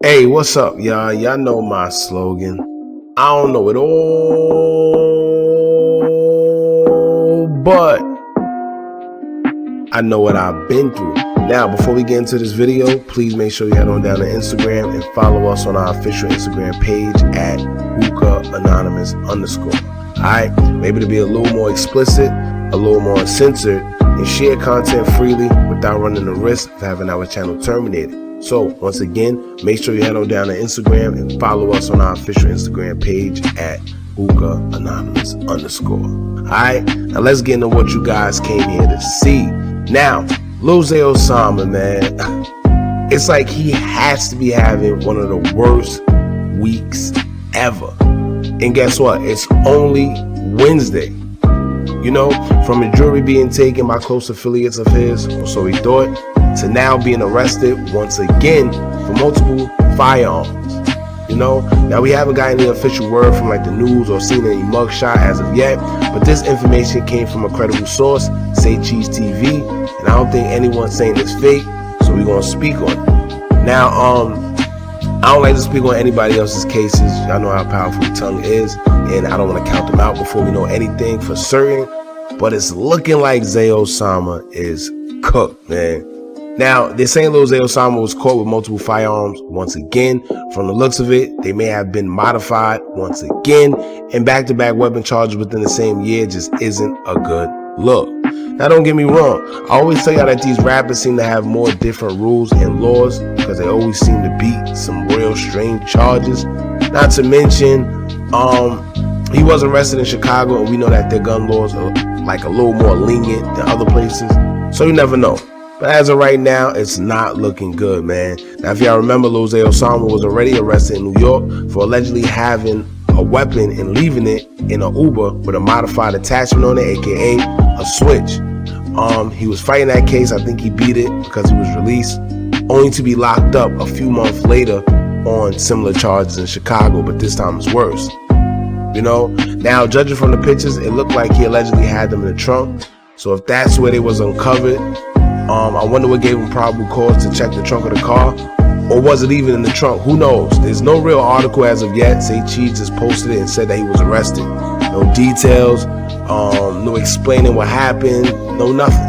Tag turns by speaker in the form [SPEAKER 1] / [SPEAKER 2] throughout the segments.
[SPEAKER 1] Hey, what's up, y'all? Y'all know my slogan. I don't know it all, but I know what I've been through. Now, before we get into this video, please make sure you head on down to Instagram and follow us on our official Instagram page at Hookah Anonymous _. Alright, maybe to be a little more explicit, a little more uncensored, and share content freely without running the risk of having our channel terminated. So, once again, make sure you head on down to Instagram and follow us on our official Instagram page at Hookah Anonymous _. Alright, now let's get into what you guys came here to see. Now, Lil Zay Osama, man, it's like he has to be having one of the worst weeks ever. And guess what? It's only Wednesday. You know, from a jury being taken by close affiliates of his, or so he thought, to now being arrested once again for multiple firearms. You know, now we haven't gotten any official word from like the news or seen any mugshot as of yet, but this information came from a credible source, Say Cheese TV, and I don't think anyone's saying it's fake, so we're gonna speak on it. Now, I don't like to speak on anybody else's cases. Y'all know how powerful the tongue is, and I don't want to count them out before we know anything for certain, but it's looking like Zay Osama is cooked, man. Now, they're saying Lil Zay Osama was caught with multiple firearms once again. From the looks of it, they may have been modified once again, and back-to-back weapon charges within the same year just isn't a good look. Now, don't get me wrong. I always tell y'all that these rappers seem to have more different rules and laws because they always seem to beat some real strange charges. Not to mention, he was arrested in Chicago, and we know that their gun laws are like a little more lenient than other places. So you never know. But as of right now, it's not looking good, man. Now, if y'all remember, Lil Zay Osama was already arrested in New York for allegedly having a weapon and leaving it in an Uber with a modified attachment on it, aka a switch. He was fighting that case. I think he beat it because he was released, only to be locked up a few months later on similar charges in Chicago, but this time it's worse. You know, now judging from the pictures, it looked like he allegedly had them in the trunk. So if that's where they was uncovered, I wonder what gave him probable cause to check the trunk of the car, or was it even in the trunk? Who knows? There's no real article as of yet. Say Cheese just posted it and said that he was arrested. No details, no explaining what happened, no nothing.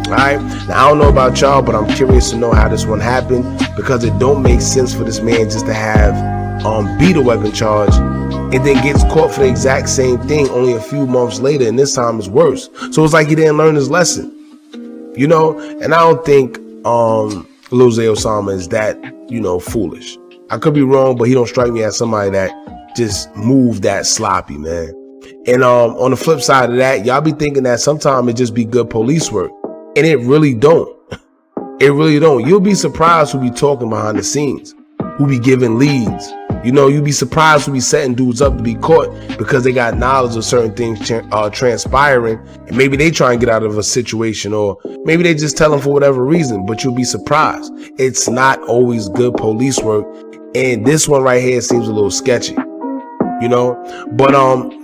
[SPEAKER 1] Alright, now I don't know about y'all, but I'm curious to know how this one happened, because it don't make sense for this man just to have beat a weapon charge and then gets caught for the exact same thing only a few months later, and this time is worse. So it's like he didn't learn his lesson. You know, and I don't think Lil Zay Osama is that, you know, foolish. I could be wrong, but he don't strike me as somebody that just moved that sloppy, man. And on the flip side of that, y'all be thinking that sometimes it just be good police work, and it really don't. It really don't. You'll be surprised who be talking behind the scenes, who be giving leads. You know, you'd be surprised who be setting dudes up to be caught because they got knowledge of certain things transpiring, and maybe they try and get out of a situation, or maybe they just tell them for whatever reason, but you'll be surprised. It's not always good police work, and this one right here seems a little sketchy, you know. But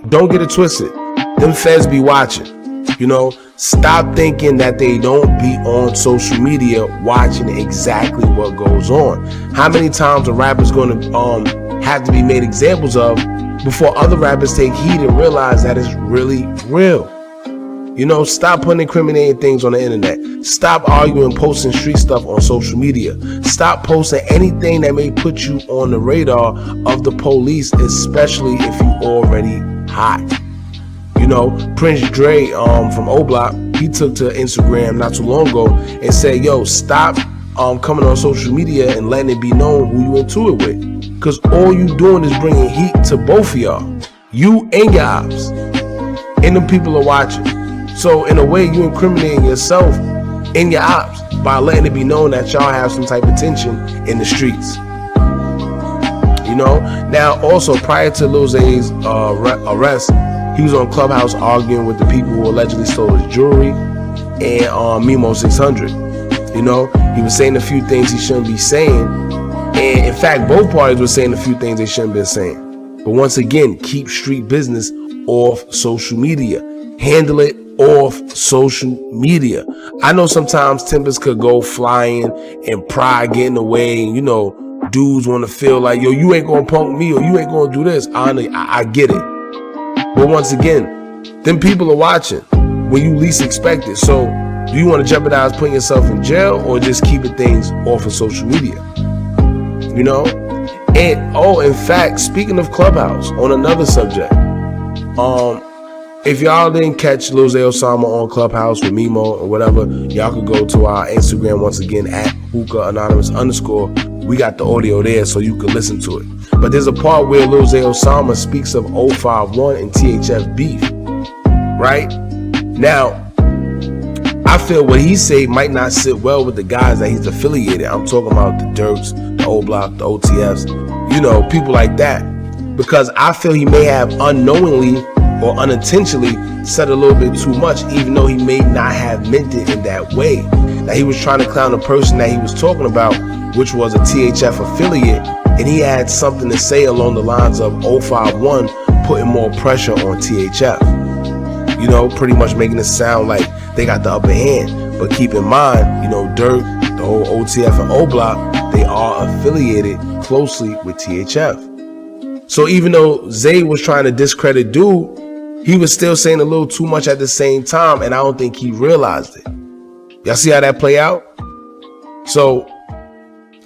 [SPEAKER 1] don't get it twisted. Them feds be watching, you know. Stop thinking that they don't be on social media watching exactly what goes on. How many times a rapper's going to have to be made examples of before other rappers take heed and realize that it's really real? You know, stop putting incriminating things on the internet. Stop arguing, posting street stuff on social media. Stop posting anything that may put you on the radar of the police, especially if you already hot. You know, Prince Dre from O Block, he took to Instagram not too long ago and said, yo, stop coming on social media and letting it be known who you into it with. Because all you doing is bringing heat to both of y'all. You and your ops. And the people are watching. So in a way, you incriminating yourself and your ops by letting it be known that y'all have some type of tension in the streets. You know, now also prior to Lil Zay's arrest, he was on Clubhouse arguing with the people who allegedly stole his jewelry and Mimo 600. You know, he was saying a few things he shouldn't be saying. And in fact, both parties were saying a few things they shouldn't be saying. But once again, keep street business off social media. Handle it off social media. I know sometimes tempers could go flying and pride getting away and, you know, dudes want to feel like, yo, you ain't gonna punk me or you ain't gonna do this. I get it. But once again, them people are watching when you least expect it. So do you want to jeopardize putting yourself in jail or just keeping things off of social media? You know? And in fact, speaking of Clubhouse, on another subject, if y'all didn't catch Lil Zay Osama on Clubhouse with Mimo or whatever, y'all could go to our Instagram once again at Hookah Anonymous _ We got the audio there so you can listen to it. But there's a part where Lil Zay Osama speaks of 051 and THF beef, right? Now, I feel what he say might not sit well with the guys that he's affiliated. I'm talking about the Dirks, the O Block, the OTFs, you know, people like that. Because I feel he may have unknowingly or unintentionally said a little bit too much, even though he may not have meant it in that way. That he was trying to clown the person that he was talking about, which was a THF affiliate, and he had something to say along the lines of 051 putting more pressure on THF. You know, pretty much making it sound like they got the upper hand. But keep in mind, you know, Dirk, the whole OTF and O Block, they are affiliated closely with THF. So even though Zay was trying to discredit dude, he was still saying a little too much at the same time, and I don't think he realized it. Y'all see how that play out? So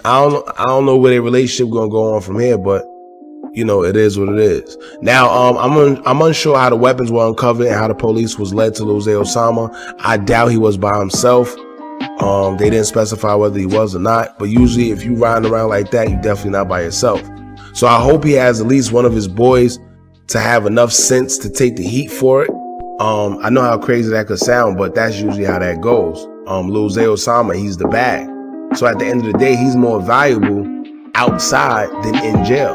[SPEAKER 1] I don't know where their relationship gonna go on from here, but you know, it is what it is. Now, I'm unsure how the weapons were uncovered and how the police was led to Lil Zay Osama. I doubt he was by himself. They didn't specify whether he was or not, but usually if you riding around like that, you're definitely not by yourself. So I hope he has at least one of his boys to have enough sense to take the heat for it. I know how crazy that could sound, but that's usually how that goes. Lil Zay Osama, he's the bag. So at the end of the day, he's more valuable outside than in jail.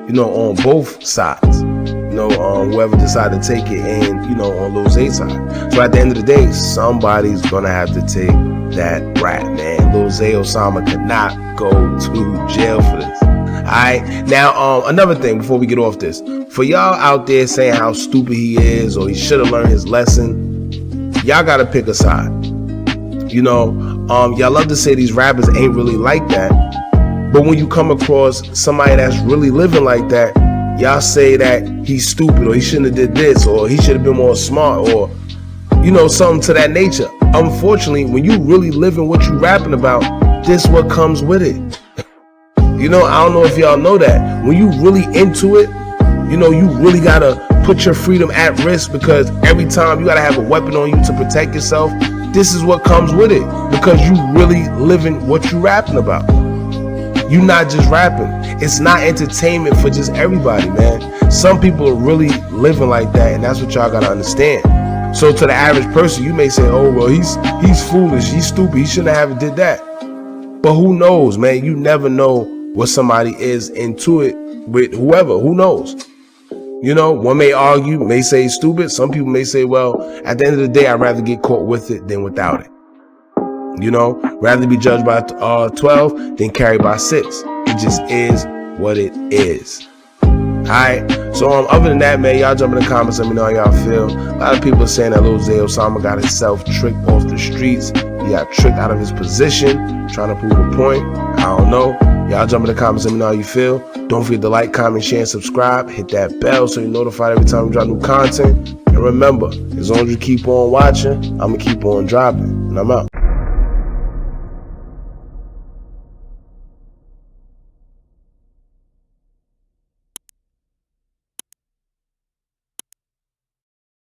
[SPEAKER 1] You know, on both sides. You know, whoever decided to take it, and you know, on Lil Zay's side. So at the end of the day, somebody's gonna have to take that rap, man. Lil Zay Osama cannot go to jail for this. Alright, now another thing before we get off this. For y'all out there saying how stupid he is or he should have learned his lesson, y'all gotta pick a side. You know, y'all love to say these rappers ain't really like that. But when you come across somebody that's really living like that, y'all say that he's stupid or he shouldn't have did this or he should have been more smart or, you know, something to that nature. Unfortunately, when you really living what you rapping about, this what comes with it. You know, I don't know if y'all know that. When you really into it, you know, you really gotta put your freedom at risk because every time you gotta have a weapon on you to protect yourself. This is what comes with it because you really living what you rapping about. You not just rapping. It's not entertainment for just everybody, man. Some people are really living like that, and that's what y'all gotta understand. So to the average person, you may say, oh, well, he's foolish, he's stupid, he shouldn't have did that. But who knows, man? You never know what somebody is into it with whoever, who knows? You know, one may argue, may say it's stupid. Some people may say, well, at the end of the day, I'd rather get caught with it than without it. You know, rather be judged by 12 than carried by 6. It just is what it is. Alright, so other than that, man, y'all jump in the comments, let me know how y'all feel. A lot of people are saying that Lil Zay Osama got himself tricked off the streets. He got tricked out of his position, trying to prove a point. I don't know. Y'all jump in the comments, let me know how you feel. Don't forget to like, comment, share, and subscribe. Hit that bell so you're notified every time we drop new content. And remember, as long as you keep on watching, I'm going to keep on dropping. And I'm out.